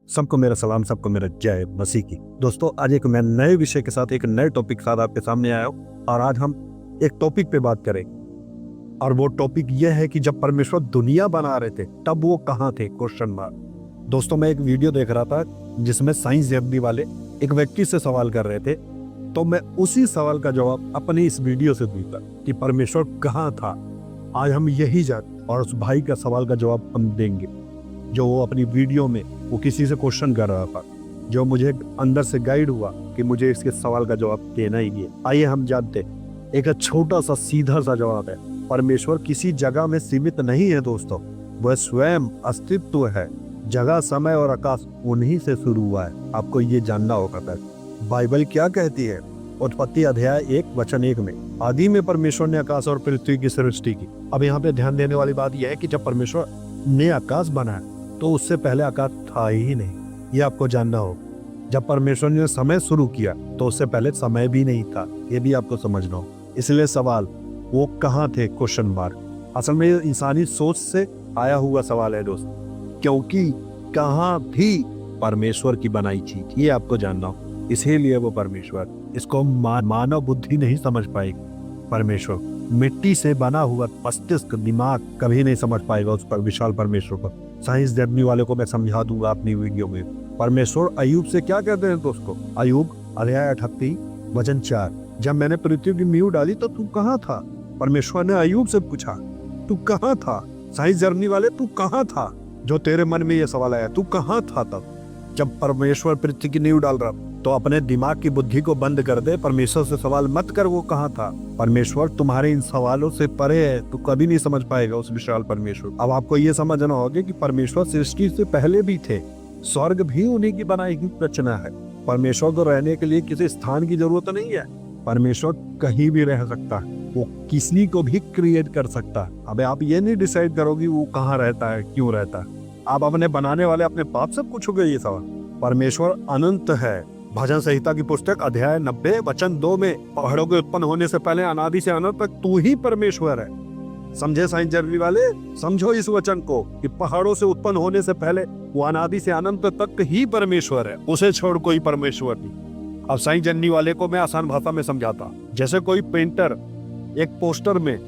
सबको मेरा सलाम, सबको मेरा जय मसीह की। दोस्तों, आज एक मैं नए विषय के साथ, एक नए टॉपिक के साथ आपके सामने आया हूँ और आज हम एक टॉपिक पे बात करें और वो टॉपिक यह है कि जब परमेश्वर दुनिया बना रहे थे तब वो कहाँ थे? Question mark. दोस्तों, मैं एक वीडियो देख रहा था जिसमें साइंस जर्नी वाले एक व्यक्ति से सवाल कर रहे थे, तो मैं उसी सवाल का जवाब अपनी इस वीडियो से दूंगा कि परमेश्वर कहाँ था। आज हम यही जान और उस भाई का सवाल का जवाब हम देंगे जो वो अपनी वीडियो में वो किसी से क्वेश्चन कर रहा था, जो मुझे अंदर से गाइड हुआ कि मुझे इसके सवाल का जवाब देना ही है। आइए हम जानते हैं। एक छोटा सा सीधा सा जवाब है, परमेश्वर किसी जगह में सीमित नहीं है दोस्तों, वह स्वयं अस्तित्व है। जगह, समय और आकाश उन्हीं से शुरू हुआ है। आपको ये जानना होगा। बाइबल क्या कहती है? उत्पत्ति अध्याय 1:1 में, आदि में परमेश्वर ने आकाश और पृथ्वी की सृष्टि की। अब यहाँ पे ध्यान देने वाली बात यह है कि जब परमेश्वर ने आकाश बनाया तो उससे पहले आकाश था ही नहीं। ये आपको जानना हो। जब परमेश्वर ने समय शुरू किया तो उससे पहले समय भी नहीं था। ये भी आपको समझना हो। इसलिए सवाल, वो कहाँ थे? Question mark. असल में ये इंसानी सोच से आया हुआ सवाल है दोस्त, क्योंकि कहाँ थी परमेश्वर की बनाई चीज? ये आपको जानना हो। इसीलिए वो परमेश्वर, इसको मानव बुद्धि नहीं समझ पाएगी। परमेश्वर मिट्टी से बना हुआ मस्तिष्क, दिमाग कभी नहीं समझ पाएगा उस पर विशाल परमेश्वर को। साइंस जर्नी वाले को मैं समझा दूंगा अपनी वीडियो में। परमेश्वर अय्यूब से क्या कहते हैं दोस्तों? अय्यूब अध्याय 38:4, जब मैंने पृथ्वी की नींव डाली तो तू कहाँ था? परमेश्वर ने अय्यूब से पूछा, तू कहाँ था? साइंस जर्नी वाले, तू कहाँ था? जो तेरे मन में ये सवाल आया, तू कहाँ था तब जब परमेश्वर पृथ्वी की नींव डाल रहा? तो अपने दिमाग की बुद्धि को बंद कर दे। परमेश्वर से सवाल मत कर वो कहाँ था। परमेश्वर तुम्हारे इन सवालों से परे है, तू कभी नहीं समझ पाएगा उस विशाल परमेश्वर। अब आपको ये समझना होगा कि परमेश्वर सृष्टि से पहले भी थे। स्वर्ग भी उन्हीं की बनाई हुई रचना है। परमेश्वर को रहने के लिए किसी स्थान की जरूरत नहीं है। परमेश्वर कहीं भी रह सकता है, वो किसी को भी क्रिएट कर सकता है। अब आप ये नहीं डिसाइड करोगे वो कहाँ रहता है, क्यों रहता है। आप अपने बनाने वाले अपने बाप से पूछोगे ये सवाल। परमेश्वर अनंत है। भजन संहिता की पुस्तक अध्याय 90:2 में, पहाड़ों के उत्पन्न होने से पहले अनादि से अनंत तक तू ही परमेश्वर है। समझे साइंस जर्नी वाले? समझो इस वचन को कि पहाड़ों से उत्पन्न होने से पहले वो अनादि से अनंत तक ही परमेश्वर है, उसे छोड़ कोई परमेश्वर नहीं। अब साइंस जर्नी वाले को मैं आसान भाषा में समझाता। जैसे कोई पेंटर एक पोस्टर में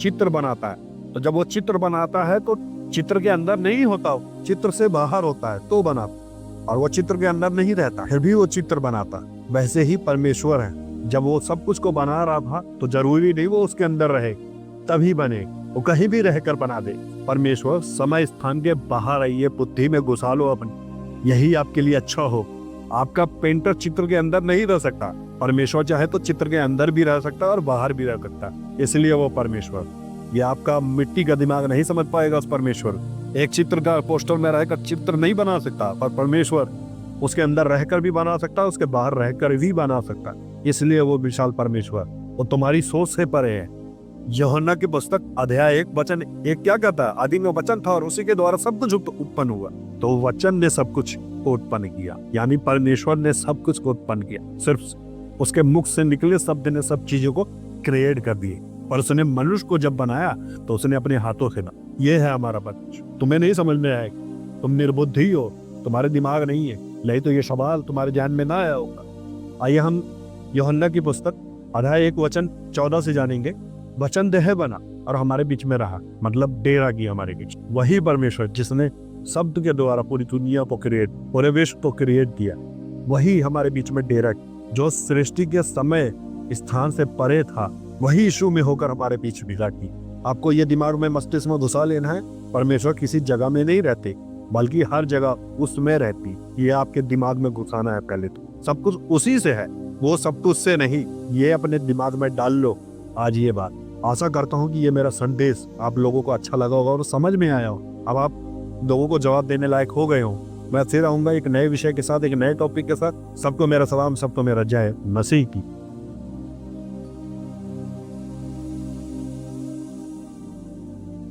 चित्र बनाता है, तो जब वो चित्र बनाता है तो चित्र के अंदर नहीं होता, चित्र से बाहर होता है तो बनाता, और वो चित्र के अंदर नहीं रहता, फिर भी वो चित्र बनाता। वैसे ही परमेश्वर है। जब वो सब कुछ को बना रहा था तो जरूरी नहीं वो उसके अंदर रहे तभी बने, वो कहीं भी रहकर बना दे। परमेश्वर समय स्थान के बाहर है, ये बुद्धि में घुसा लो अपनी, यही आपके लिए अच्छा हो। आपका पेंटर चित्र के अंदर नहीं रह सकता, परमेश्वर चाहे तो चित्र के अंदर भी रह सकता है और बाहर भी रह सकता है, इसलिए वो परमेश्वर। ये आपका मिट्टी का दिमाग नहीं समझ पाएगा उस परमेश्वर। एक चित्र का पोस्टर में रहकर चित्र नहीं बना सकता, पर परमेश्वर उसके अंदर रहकर भी बना सकता है, उसके बाहर रहकर भी बना सकता है, इसलिए वो विशाल परमेश्वर। वो तुम्हारी सोच से परे है। यूहन्ना की पुस्तक अध्याय 1:1 क्या कहता है? आदि में वचन था और उसी के द्वारा सब कुछ उत्पन्न हुआ। तो वचन ने सब कुछ को उत्पन्न किया, यानी परमेश्वर ने सब कुछ को उत्पन्न किया। सिर्फ उसके मुख से निकले शब्द ने सब चीजों को क्रिएट कर दिए। पर उसने मनुष्य को जब बनाया तो उसने अपने हाथों से ना। ये है हमारा परमेश्वर। तुम्हें नहीं समझ में आएगा, तुम निर्बुद्धि हो, तुम्हारे दिमाग नहीं है, नहीं तो ये सवाल तुम्हारे ध्यान में ना आया होगा। आइए हम यूहन्ना की पुस्तक अध्याय 1:14 से जानेंगे। वचन देह बना और हमारे बीच में रहा, मतलब डेरा किया हमारे बीच। वही परमेश्वर जिसने शब्द के द्वारा पूरी दुनिया को क्रिएट, पूरे विश्व को क्रिएट किया, वही हमारे बीच में डेरा, जो सृष्टि के समय स्थान से परे था, वही यीशु में होकर हमारे बीच विला की। आपको ये दिमाग में, मस्तिष्क में घुसा लेना है, परमेश्वर किसी जगह में नहीं रहते, बल्कि हर जगह उसमें रहती। ये आपके दिमाग में घुसाना है पहले तो। सब कुछ उसी से है, वो सब कुछ से नहीं। ये अपने दिमाग में डाल लो आज ये बात। आशा करता हूँ कि ये मेरा संदेश आप लोगों को अच्छा लगा होगा और समझ में आया हो। अब आप लोगों को जवाब देने लायक हो गए हो। मैं फिर आऊंगा एक नए विषय के साथ, एक नए टॉपिक के साथ। सबको मेरा सलाम, सबको मेरा जय मसीह की।